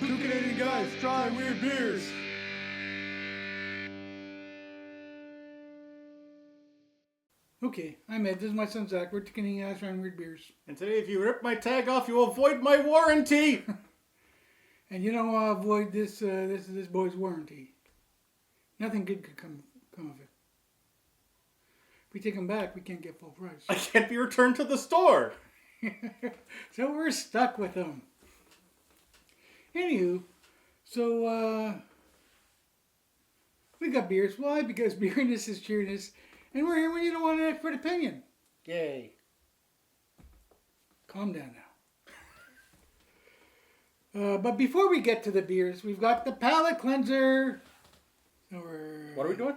Two Canadian guys trying weird beers. Okay, I'm Ed. This is my son Zach. We're two Canadian guys trying weird beers. And today, if you rip my tag off, you will void my warranty. And you don't want to avoid this boy's warranty. Nothing good could come of it. If we take him back, we can't get full price. I can't be returned to the store. So we're stuck with him. Anywho, so we got beers. Why? Because beerness is cheerness. And we're here when you don't want an expert opinion. Yay. Calm down now. But before we get to the beers, we've got the palate cleanser. What are we doing?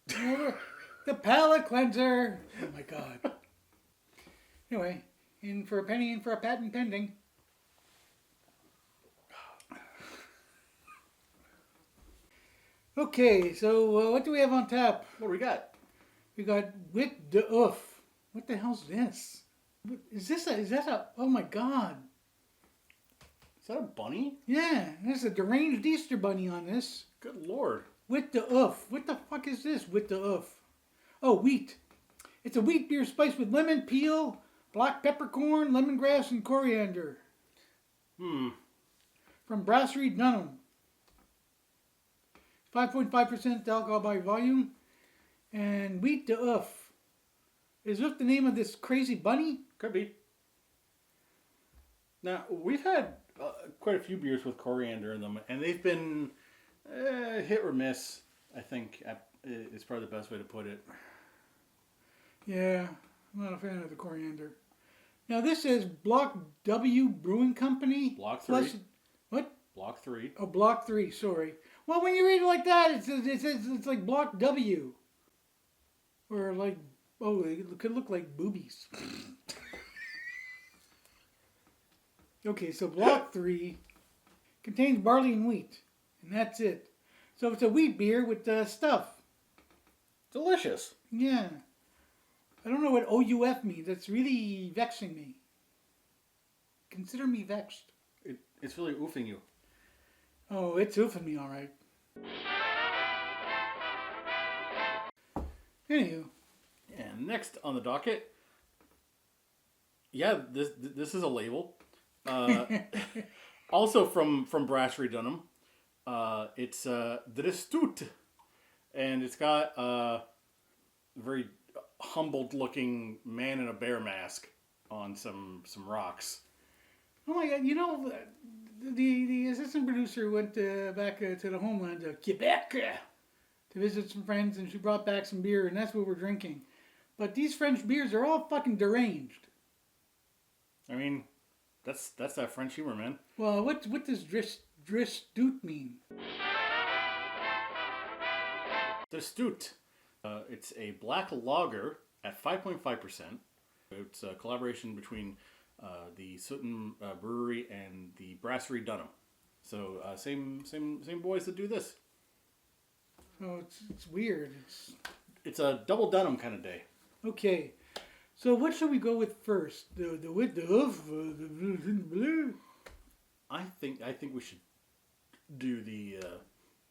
The palate cleanser. Oh my God. Anyway, in for a penny, in for a patent pending. Okay, so what do we have on tap? What do we got? We got Wit de Oof. What the hell's this? Is that a, oh my God. Is that a bunny? Yeah, there's a deranged Easter bunny on this. Good Lord. Wit de Oof. What the fuck is this? Wit de Oof. Oh, wheat. It's a wheat beer spiced with lemon, peel, black peppercorn, lemongrass, and coriander. From Brasserie Dunham. 5.5% alcohol by volume. And Wheat de Oof. Is Oof the name of this crazy bunny? Could be. Now, we've had quite a few beers with coriander in them, and they've been hit or miss, I think, is probably the best way to put it. Yeah, I'm not a fan of the coriander. Now, this is Block W Brewing Company. Block 3. What? Block 3. Oh, Block 3, sorry. Well, when you read it like that, it's like Block W. Or like, oh, it could look like boobies. Okay, so Block 3 contains barley and wheat. And that's it. So it's a wheat beer with stuff. Delicious. Yeah. I don't know what OUF means. That's really vexing me. Consider me vexed. It's really oofing you. Oh, it's oofing me all right. Anywho. And next on the docket, yeah, this is a label. Also from Brasserie Dunham. It's Dristoutte. And it's got a very humbled looking man in a bear mask on some rocks. Oh my God, you know, the assistant producer went back to the homeland of Quebec to visit some friends, and she brought back some beer, and that's what we're drinking. But these French beers are all fucking deranged. I mean, that's that French humor, man. Well, what does Dristoutte mean? Dristoutte. It's a black lager at 5.5%. It's a collaboration between the Sutton Brewery and the Brasserie Dunham. So same boys that do this. Oh, it's weird. It's a double Dunham kind of day. Okay, so what should we go with first? The Wit de Oof, the blue. I think we should do the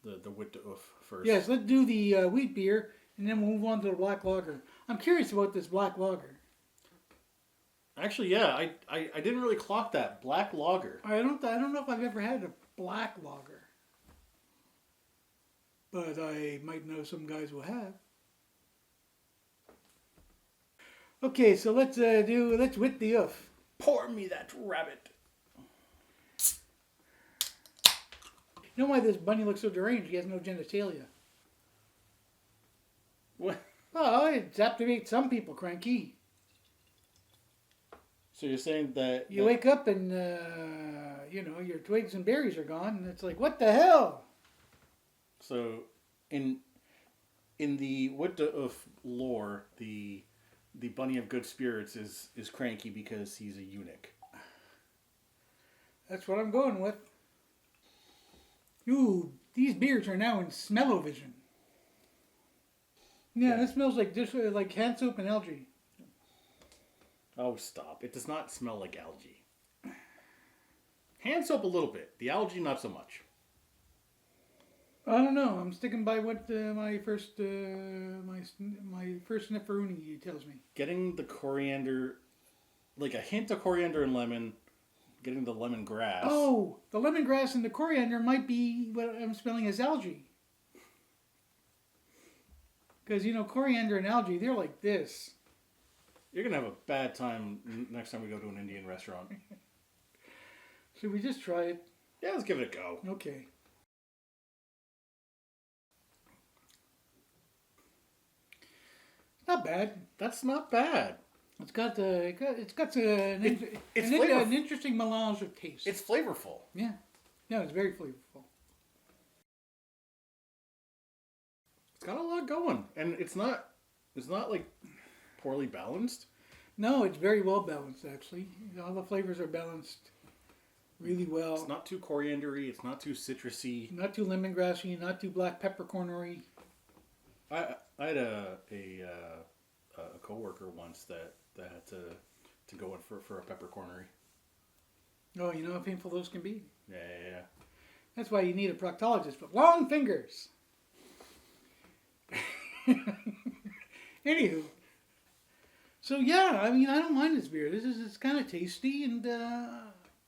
Wit de Oof first. Yes, let's do the wheat beer, and then we'll move on to the black lager. I'm curious about this black lager. Actually, yeah, I didn't really clock that black lager. I don't know if I've ever had a black lager, but I might know some guys who have. Okay, so let's Wit the Oof. Pour me that rabbit. You know why this bunny looks so deranged? He has no genitalia. What? Oh, it activates some people, cranky. So you're saying that You wake up and, your twigs and berries are gone, and it's like, what the hell? So, in the Wit de Oof lore, the bunny of good spirits is cranky because he's a eunuch. That's what I'm going with. Ooh, these beers are now in smell-o-vision. Yeah, that smells like hand soap and algae. Oh, stop. It does not smell like algae. Hand soap a little bit. The algae, not so much. I don't know. I'm sticking by what my first snifferoonie tells me. Getting the coriander, like a hint of coriander and lemon. Getting the lemongrass. Oh, the lemongrass and the coriander might be what I'm smelling as algae. Because, coriander and algae, they're like this. You're going to have a bad time next time we go to an Indian restaurant. Should we just try it? Yeah, let's give it a go. Okay. Not bad. That's not bad. It's got an interesting melange of taste. It's flavorful. Yeah. No, it's very flavorful. It's got a lot going, and it's not like poorly balanced. No, it's very well balanced actually. All the flavors are balanced really well. It's not too coriandery. It's not too citrusy. Not too lemongrassy. Not too black peppercornery. I had a coworker once that had to go in for a peppercornery. Oh, you know how painful those can be? Yeah. That's why you need a proctologist with long fingers. Anywho. So yeah, I mean, I don't mind this beer. It's kind of tasty and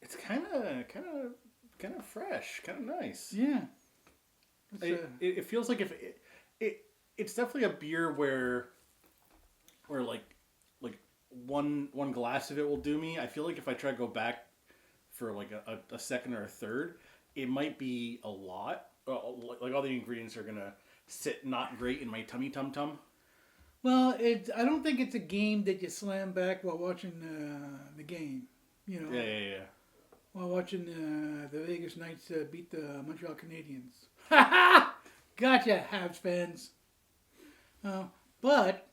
it's kind of fresh, kind of nice. Yeah. It feels like it's definitely a beer where like one glass of it will do me. I feel like if I try to go back for like a second or a third, it might be a lot. Like all the ingredients are gonna sit not great in my tummy tum. Well, I don't think it's a game that you slam back while watching the game. Yeah. While watching the Vegas Knights beat the Montreal Canadiens. Ha ha! Gotcha, Habs fans. But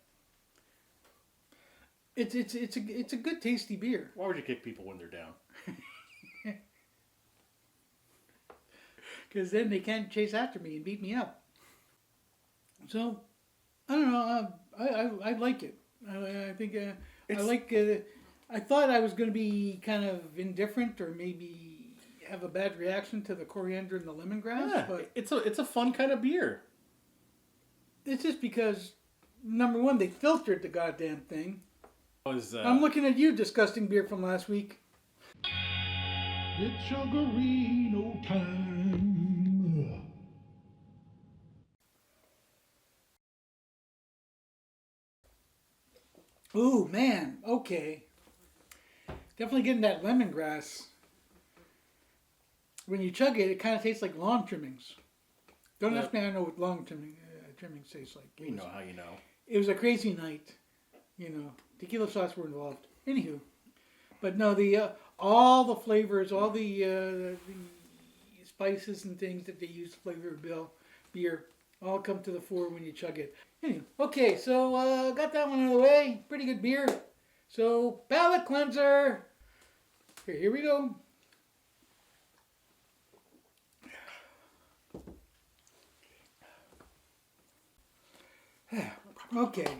it's a good tasty beer. Why would you kick people when they're down? Because then they can't chase after me and beat me up. So I don't know. I like it. I think I like. I thought I was going to be kind of indifferent or maybe have a bad reaction to the coriander and the lemongrass. But it's a fun kind of beer. It's just because, number one, they filtered the goddamn thing. I'm looking at you, disgusting beer from last week. It's Sugarino time. Ooh, man. Okay. Definitely getting that lemongrass. When you chug it, it kind of tastes like lawn trimmings. Don't ask me how I know what lawn trimmings taste like. You know how you know. It was a crazy night. Tequila shots were involved. Anywho. But no, all the flavors, all the spices and things that they use to flavor beer all come to the fore when you chug it. Anyway, okay, so got that one out of the way. Pretty good beer. So, palate cleanser. Here we go. Okay.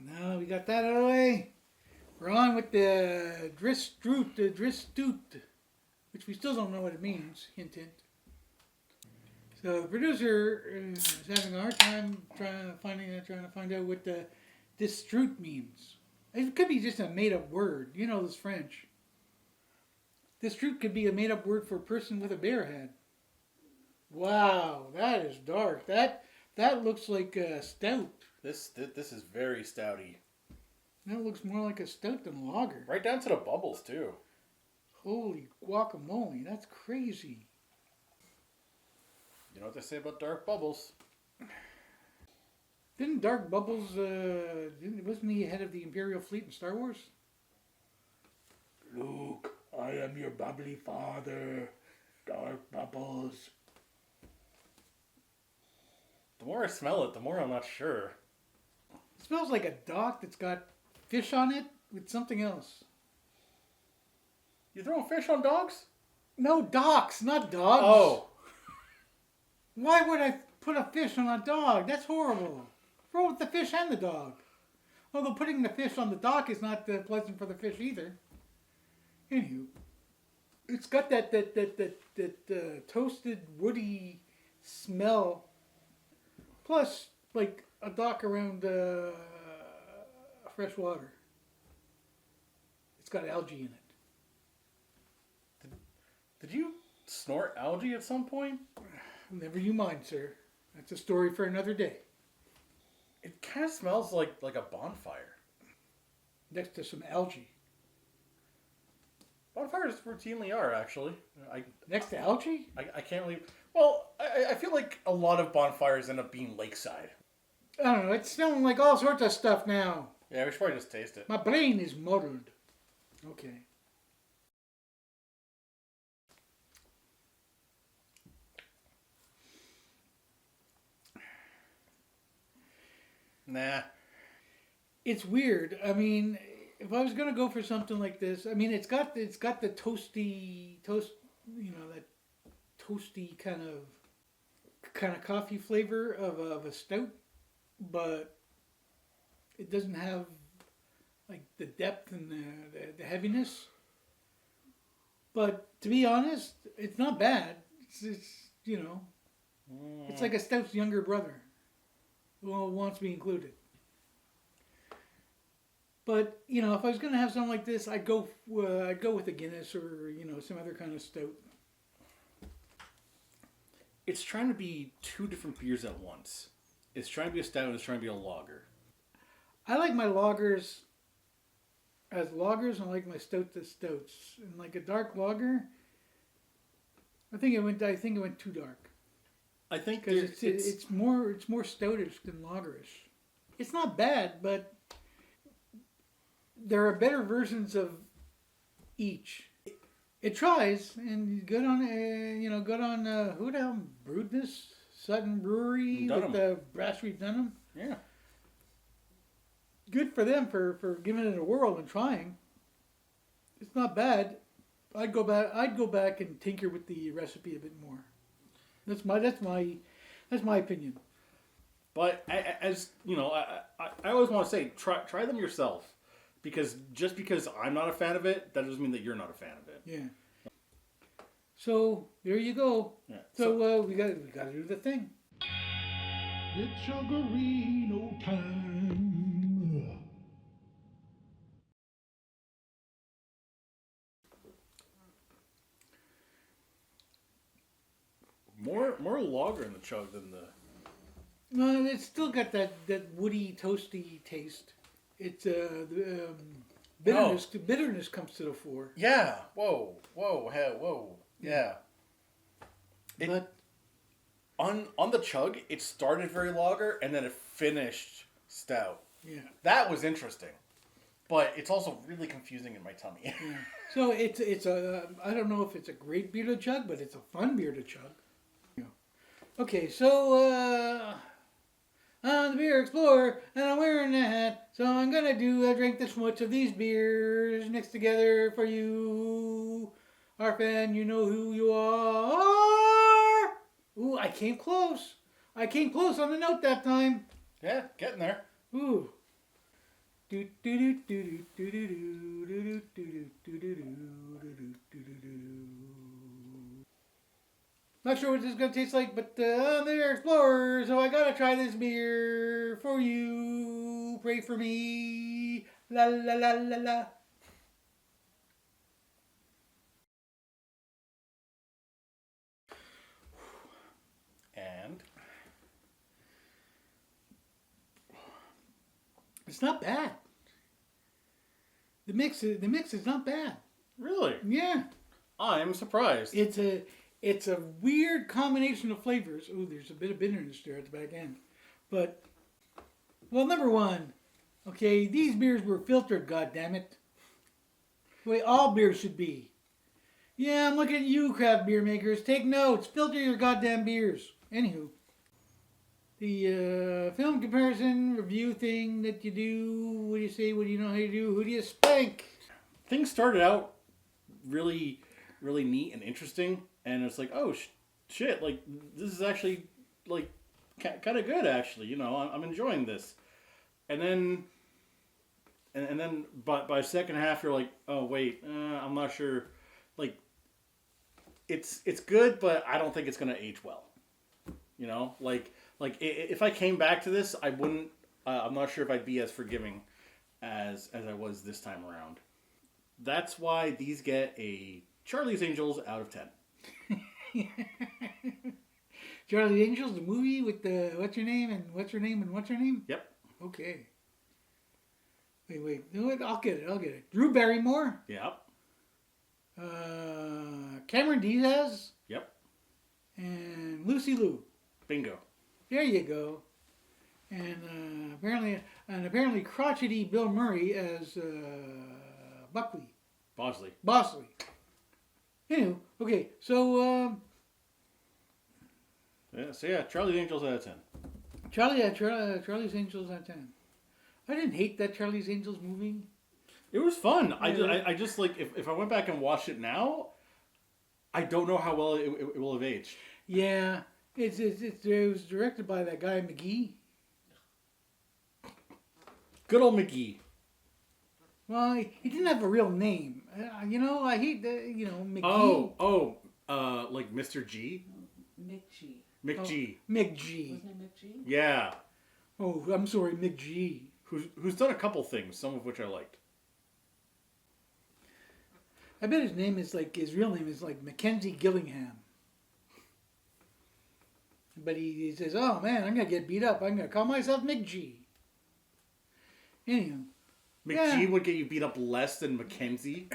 Now we got that out of the way. We're on with the Dristoutte, which we still don't know what it means. Hint, hint. So the producer is having a hard time trying to find out what the Dristoutte means. It could be just a made-up word. This French. Dristoutte could be a made-up word for a person with a bear head. Wow, that is dark. That looks like a stout. This is very stouty. That looks more like a stout than a lager. Right down to the bubbles too. Holy guacamole, that's crazy. You know what they say about dark bubbles? Didn't Dark Bubbles, wasn't he head of the Imperial Fleet in Star Wars? Luke, I am your bubbly father. Dark Bubbles. The more I smell it, the more I'm not sure. It smells like a dock that's got fish on it with something else. You throwing fish on dogs? No, docks, not dogs. Oh. Why would I put a fish on a dog? That's horrible. Throw with the fish and the dog. Although putting the fish on the dock is not pleasant for the fish either. Anywho. It's got that toasted woody smell, plus like a dock around fresh water. It's got algae in it. Did you snort algae at some point? Never you mind, sir. That's a story for another day. It kind of smells like a bonfire. Next to some algae. Bonfires routinely are, actually. Next to algae? I can't believe... Well, I feel like a lot of bonfires end up being lakeside. I don't know. It's smelling like all sorts of stuff now. Yeah, we should probably just taste it. My brain is muddled. Okay. Nah. It's weird. I mean, if I was gonna go for something like this, I mean, it's got the toasty, that toasty kind of coffee flavor of a stout, but it doesn't have like the depth and the heaviness. But to be honest, it's not bad. It's it's like a stout's younger brother. Well, wants to be included. But if I was going to have something like this, I'd go with a Guinness or some other kind of stout. It's trying to be two different beers at once. It's trying to be a stout and it's trying to be a lager. I like my lagers as lagers, and I like my stouts as stouts. And like a dark lager, I think it went too dark. I think Because it's more stoutish than lagerish. It's not bad, but there are better versions of each. It tries, and good on who the hell brewed this? Sutton Brewery Dunham. with the Brasserie Dunham. Yeah. Good for them for giving it a whirl and trying. It's not bad. I'd go back and tinker with the recipe a bit more. That's my opinion. But as you know, I always want to say try them yourself, because just because I'm not a fan of it, that doesn't mean that you're not a fan of it. Yeah. So there you go. Yeah. So we got to do the thing. It's Sugarino time. More lager in the chug than the. Well, it's still got that woody, toasty taste. It's bitterness. Bitterness comes to the fore. Yeah. Whoa. Yeah. But On the chug, it started very lager and then it finished stout. yeah. That was interesting, but it's also really confusing in my tummy. Yeah. So it's a I don't know if it's a great beer to chug, but it's a fun beer to chug. Yeah. Okay, so I'm the beer explorer and I'm wearing a hat, so I'm gonna drink this much of these beers mixed together for you, our fan. You know who you are. Ooh, I came close. I came close on the note that time. Yeah, getting there. Ooh. Not sure what this is going to taste like, but I'm the explorer, so I gotta try this beer for you. Pray for me. La la la la la. And It's not bad. The mix is not bad. really, Yeah. I'm surprised. It's a weird combination of flavors. Ooh, there's a bit of bitterness there at the back end. But, well, number one, okay, these beers were filtered, goddammit. The way all beers should be. Yeah, I'm looking at you, craft beer makers. Take notes. Filter your goddamn beers. Anywho, the film comparison review thing that you do, what do you say, what do you know how to do, who do you spank? Things started out really, really neat and interesting, and it's like, oh shit, like this is actually like kind of good, actually. You know, I'm enjoying this, and then by second half you're like, oh wait, I'm not sure. Like it's good, but I don't think it's gonna age well. You know, if I came back to this, I wouldn't. I'm not sure if I'd be as forgiving as I was this time around. That's why these get a Charlie's Angels out of 10. Charlie's Angels, the movie with the what's her name and what's her name and what's her name? Yep. Okay. Wait. You know what? I'll get it. Drew Barrymore. Yep. Cameron Diaz. Yep. And Lucy Liu. Bingo. There you go. And apparently crotchety Bill Murray as Bosley. Bosley. Anyway, okay, so Charlie's Angels out of 10. Charlie's Angels out of 10. I didn't hate that Charlie's Angels movie. It was fun. I just like if I went back and watched it now, I don't know how well it will have aged. Yeah, it was directed by that guy McGee. Good old McGee. Well, he didn't have a real name. I hate McGee. Like Mr. G? McG. McG. McG. Wasn't it McG? Yeah. Oh, I'm sorry, McG. Who's done a couple things, some of which I liked. I bet his real name is like Mackenzie Gillingham. But he says, oh man, I'm going to get beat up. I'm going to call myself McG. Anyhow. McG would get you beat up less than Mackenzie.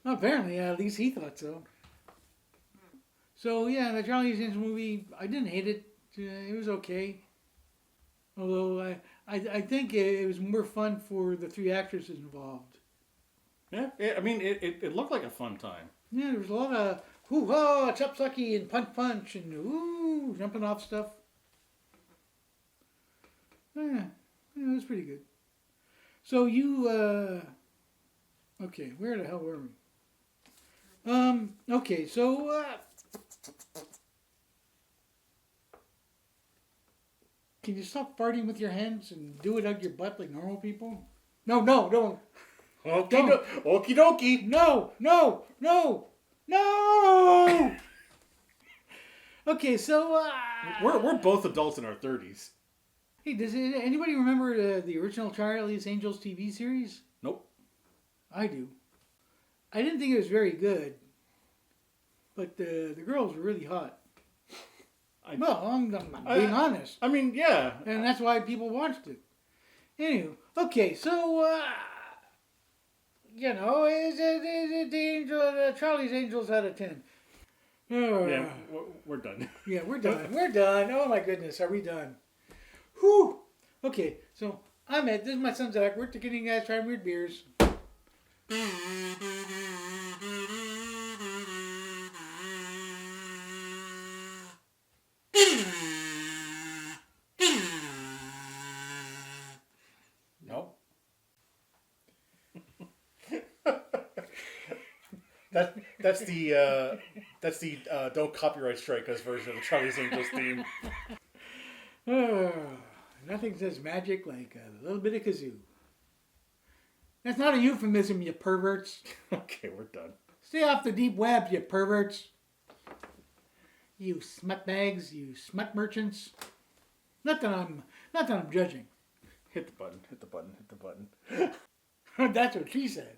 Well, apparently, at least he thought so. So yeah, the Charlie's Angels movie, I didn't hate it. It was okay. Although I think it was more fun for the three actresses involved. Yeah, it looked like a fun time. Yeah, there was a lot of hoo-ha, chopsocky, and punch, and ooh, jumping off stuff. Yeah, it was pretty good. So you, okay, where the hell were we? Okay, so, can you stop farting with your hands and do it out your butt like normal people? No, don't. Okie dokie. No! Okay, so, We're both adults in our 30s. Hey, does anybody remember the original Charlie's Angels TV series? Nope. I do. I didn't think it was very good, but the girls were really hot. I'm being honest. I mean, yeah. And that's why people watched it. Anyway, okay, so, is it the Charlie's Angels out of 10? Yeah, we're done. Yeah, we're done. We're done. Oh my goodness, are we done? Whew. Okay, so I'm Ed. This is my son Zach. We're getting guys trying weird beers. No. That's the don't copyright strike us version of the Charlie's Angels theme. Nothing says magic like a little bit of kazoo. That's not a euphemism, you perverts. Okay, we're done. Stay off the deep web, you perverts. You smut bags, you smut merchants. Not that I'm judging. Hit the button. That's what she said.